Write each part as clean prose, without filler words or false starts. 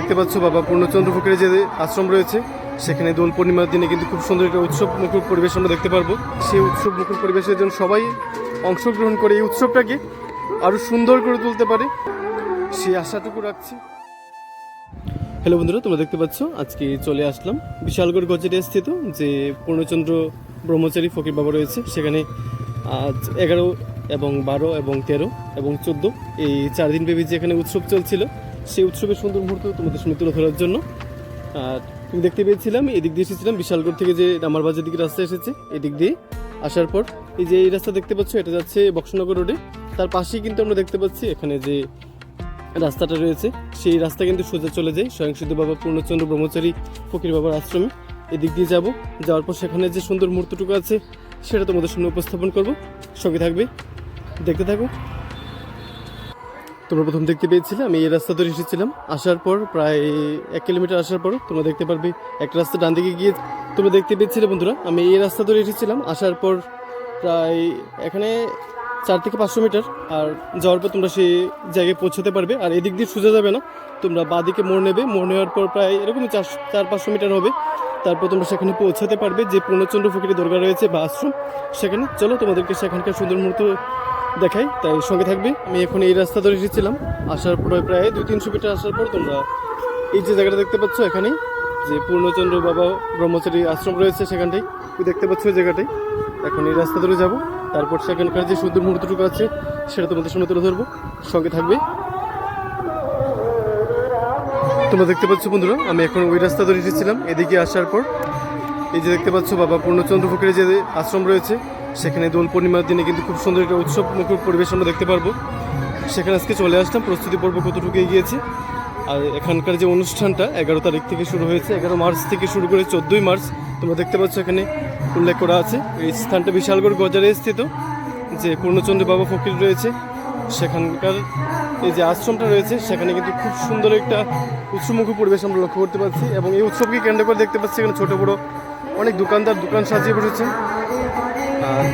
দেখতে পাচ্ছ বাবা পূর্ণচন্দ্র ফকিরের যে আশ্রম রয়েছে সেখানে দোল পূর্ণিমার দিনে কিন্তু খুব সুন্দর একটা উৎসব মুখর পরিবেশ আমরা দেখতে পারবো। সেই উৎসব মুখর পরিবেশের জন্য সবাই অংশগ্রহণ করে এই উৎসবটাকে আরও সুন্দর করে তুলতে পারে সেই আশাটুকু রাখছি। হ্যালো বন্ধুরা, তোমরা দেখতে পাচ্ছ আজকে চলে আসলাম বিশালগড় গজেরিয়া স্থিত যে পূর্ণচন্দ্র ব্রহ্মচারী ফকির বাবা রয়েছে সেখানে। আজ 11 এবং 12 এবং 13 এবং 14 এই 4 দিন ব্যাপী যে এখানে উৎসব চলছিল সেই উৎসবের সুন্দর মুহূর্ত তোমাদের সামনে তুলে ধরার জন্য। আর তুমি দেখতে পেয়েছিলাম এদিক দিয়ে এসেছিলাম বিশালগড় থেকে যে রামারবাজার দিকে রাস্তা এসেছে, এদিক দিয়ে আসার পর এই যে এই রাস্তা দেখতে পাচ্ছ এটা যাচ্ছে বক্সনগর রোডে। তার পাশেই কিন্তু আমরা দেখতে পাচ্ছি এখানে যে রাস্তাটা রয়েছে সেই রাস্তা কিন্তু সোজা চলে যায় স্বয়ংসিদ্ধ বাবা পূর্ণচন্দ্র ব্রহ্মচারী ফকির বাবার আশ্রমে। এদিক দিয়ে যাওয়ার পর সেখানে যে সুন্দর মুহূর্তটুকু আছে সেটা তোমাদের সামনে উপস্থাপন করব, সঙ্গে থাকবে, দেখতে থাকো। তোমরা প্রথম দেখতে পেয়েছিলে আমি এই রাস্তা ধরে এসেছিলাম, আসার পর প্রায় 1 কিলোমিটার আসার পর তোমরা দেখতে পারবে একটা রাস্তা ডান দিকে গিয়ে তোমরা দেখতে পেয়েছিলে বন্ধুরা আমি এই রাস্তা ধরে এসেছিলাম। আসার পর প্রায় এখানে 4 থেকে 500 মিটার আর যাওয়ার পর তোমরা সেই জায়গায় পৌঁছাতে পারবে। আর এদিক দিয়ে সোজা যাবে না, তোমরা বাঁদিকে মোড় নেবে, মোড় নেওয়ার পর প্রায় এরকমই 400-500 মিটার হবে, তারপর তোমরা সেখানে পৌঁছাতে পারবে যে পূর্ণচন্দ্র ফকিরের দরগা রয়েছে বা আশ্রম সেখানে। চলো তোমাদেরকে সেখানকার সুন্দর মুহূর্ত দেখাই, তাই সঙ্গে থাকবে। আমি এখন এই রাস্তা ধরে এসেছিলাম, আসার পর প্রায় 200-300 মিটার আসার পর তোমরা এই যে জায়গাটা দেখতে পাচ্ছ এখানে যে পূর্ণচন্দ্র বাবা ব্রহ্মচারী আশ্রম রয়েছে সেখানটাই দেখতে পাচ্ছ ওই জায়গাটাই। এখন এই রাস্তা ধরে যাব, তারপর সেখানকার যে সুন্দর মুহূর্তটুকু আছে সেটা তোমাদের সামনে তুলে ধরবো, সঙ্গে থাকবে। তোমরা দেখতে পাচ্ছ বন্ধুরা আমি এখন ওই রাস্তা ধরে এসেছিলাম। এদিকে আসার পর এই যে দেখতে পাচ্ছ বাবা পূর্ণচন্দ্র ফকিরের যে আশ্রম রয়েছে সেখানে দোল পূর্ণিমার দিনে কিন্তু খুব সুন্দর একটা উৎসব মুখর পরিবেশ আমরা দেখতে পারবো। সেখানে আজকে চলে আসলাম, প্রস্তুতি পর্ব কতটুকু এগিয়েছে। আর এখানকার যে অনুষ্ঠানটা 11 তারিখ থেকে শুরু হয়েছে, 11 মার্চ থেকে শুরু করে 14ই মার্চ তোমরা দেখতে পাচ্ছ এখানে উল্লেখ করা আছে। এই স্থানটা বিশালগড় গজারে স্থিত যে পূর্ণচন্দ্র বাবা ফকির রয়েছে সেখানকার এই যে আশ্রমটা রয়েছে সেখানে কিন্তু খুব সুন্দর একটা উৎসবমুখী পরিবেশ আমরা লক্ষ্য করতে পারছি। এবং এই উৎসবকে কেন্দ্র করে দেখতে পাচ্ছি এখানে ছোটো বড়ো অনেক দোকানদার দোকান সাজিয়ে বসেছে। আর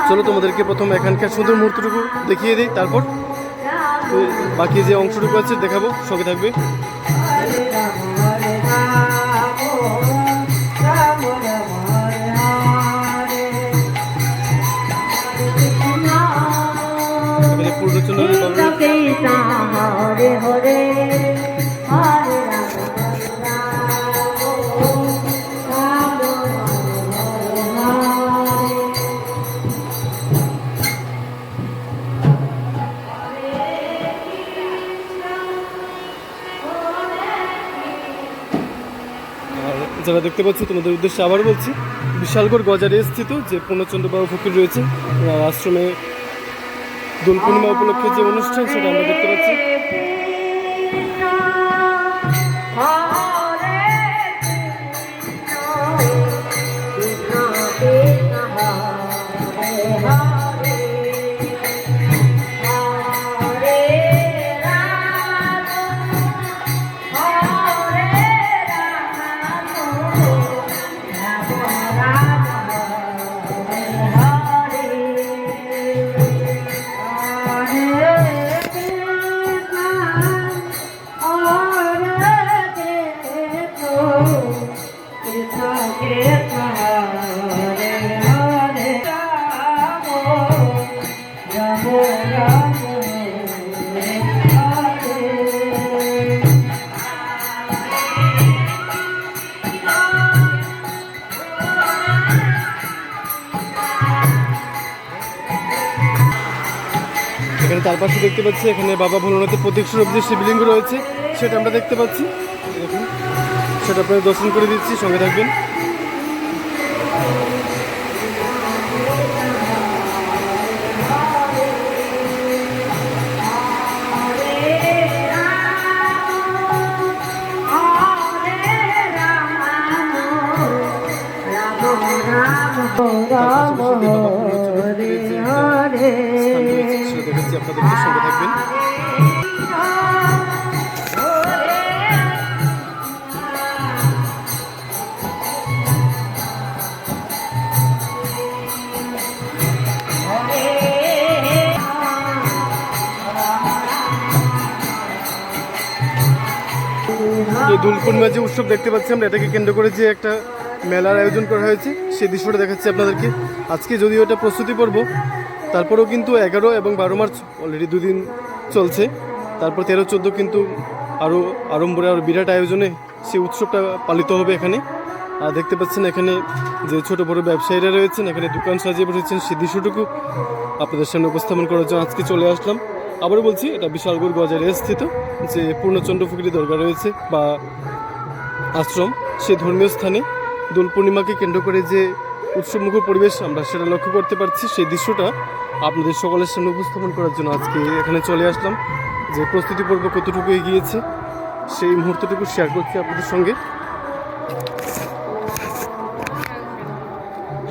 চলো তোমাদেরকে প্রথম এখানকার সুন্দর মুহূর্তটুকু দেখিয়ে দিই, তারপর বাকি যে অংশটুকু আছে দেখাবো, সঙ্গে থাকবে। যারা দেখতে পাচ্ছ তোমাদের উদ্দেশ্যে আবার বলছি বিশালগড় গজারে স্থিত যে পূর্ণচন্দ্র বাবা ফকির রয়েছে আশ্রমে দোল পূর্ণিমা উপলক্ষে যে অনুষ্ঠান সেটা আমরা দেখতে পাচ্ছি। এখানে তার পাশে দেখতে পাচ্ছি এখানে বাবা ভোলানাথের প্রতীক স্বরূপ যে শিবলিঙ্গ রয়েছে সেটা আমরা দেখতে পাচ্ছি। দেখুন সেটা আপনাদের দর্শন করে দিচ্ছি, সঙ্গে থাকবেন। আপনাদের সঙ্গে থাকবেন। এই দোল পূর্ণিমা যে উৎসব দেখতে পাচ্ছি আমরা, এটাকে কেন্দ্র করে যে একটা মেলার আয়োজন করা হয়েছে সেই দৃশ্যটা দেখাচ্ছি আপনাদেরকে। আজকে যদিও এটা প্রস্তুতি পর্ব, তারপরেও কিন্তু 11 এবং 12 মার্চ অলরেডি দুদিন চলছে। তারপর 13-14 কিন্তু আরও আড়ম্বরে আর বিরাট আয়োজনে সেই উৎসবটা পালিত হবে এখানে। আর দেখতে পাচ্ছেন এখানে যে ছোট বড় ব্যবসায়ীরা রয়েছেন, এখানে দোকান সাজিয়ে বসেছেন, সেই দৃশ্যটুকু আপনাদের সামনে উপস্থাপন করার জন্য আজকে চলে আসলাম। আবারও বলছি, এটা বিশালগড় বাজারে স্থিত যে পূর্ণচন্দ্র ফকির দরগা রয়েছে বা আশ্রম, সেই ধর্মীয় স্থানে দোল পূর্ণিমাকে কেন্দ্র করে যে উৎসবমুখর পরিবেশ আমরা সেটা লক্ষ্য করতে পারছি। সেই দৃশ্যটা আপনাদের সকলের সামনে উপস্থাপন করার জন্য আজকে এখানে চলে আসলাম। যে প্রস্তুতি পর্ব কতটুকু এগিয়েছে সেই মুহূর্তটুকু শেয়ার করছি আপনাদের সঙ্গে।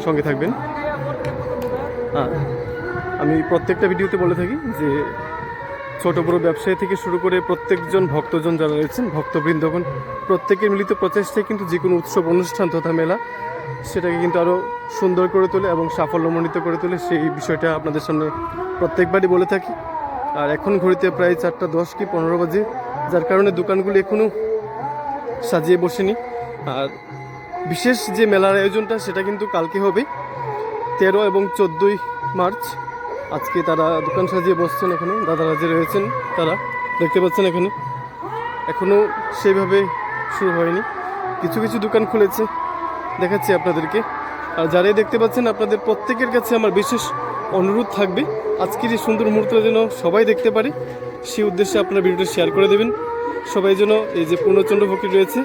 সঙ্গে থাকবেন। আমি প্রত্যেকটা ভিডিওতে বলে থাকি যে ছোট বড় ব্যবসায়ী থেকে শুরু করে প্রত্যেকজন ভক্তজন যারা রয়েছেন, ভক্তবৃন্দগণ, প্রত্যেকের মিলিত প্রচেষ্টায় কিন্তু যে কোনো উৎসব অনুষ্ঠান তথা মেলা সেটাকে কিন্তু আরও সুন্দর করে তোলে এবং সাফল্যমণ্ডিত করে তোলে। সেই বিষয়টা আপনাদের সামনে প্রত্যেকবারই বলে থাকি। আর এখন ঘড়িতে প্রায় 4:10 কি 15 বাজে, যার কারণে দোকানগুলো এখনও সাজিয়ে বসেনি। আর বিশেষ যে মেলার আয়োজনটা সেটা কিন্তু কালকে হবে 13 এবং 14 মার্চ। আজকে তারা দোকান সাজিয়ে বসছেন, এখানে দাদারা যে রয়েছেন তারা দেখতে পাচ্ছেন এখানে এখনও সেইভাবে শুরু হয়নি। কিছু কিছু দোকান খুলেছে, দেখাচ্ছি আপনাদেরকে। আর যারাই দেখতে পাচ্ছেন আপনাদের প্রত্যেকের কাছে আমার বিশেষ অনুরোধ থাকবে, আজকের এই সুন্দর মুহূর্ত যেন সবাই দেখতে পারে, সেই উদ্দেশ্যে আপনারা ভিডিওটা শেয়ার করে দেবেন। সবাই যেন এই যে পূর্ণচন্দ্র ফকির রয়েছে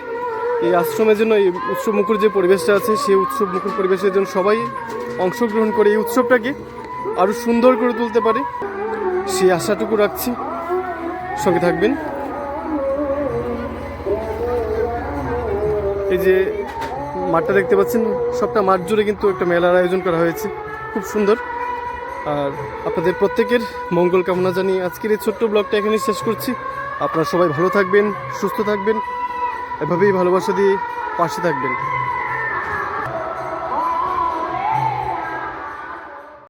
এই আশ্রমের জন্য এই উৎসবমুখর যে পরিবেশটা আছে সেই উৎসবমুখর পরিবেশের জন্য সবাই অংশগ্রহণ করে এই উৎসবটাকে আরও সুন্দর করে তুলতে পারে, সেই আশাটুকু রাখছি। সঙ্গে থাকবেন। এই যে মাঠটা দেখতে পাচ্ছেন, সবটা মাঠ জুড়ে কিন্তু একটা মেলার আয়োজন করা হয়েছে, খুব সুন্দর। আর আপনাদের প্রত্যেকের মঙ্গল কামনা জানিয়ে আজকের এই ছোট্ট ব্লগটা এখানে শেষ করছি। আপনারা সবাই ভালো থাকবেন, সুস্থ থাকবেন, এভাবেই ভালোবাসা দিয়ে পাশে থাকবেন।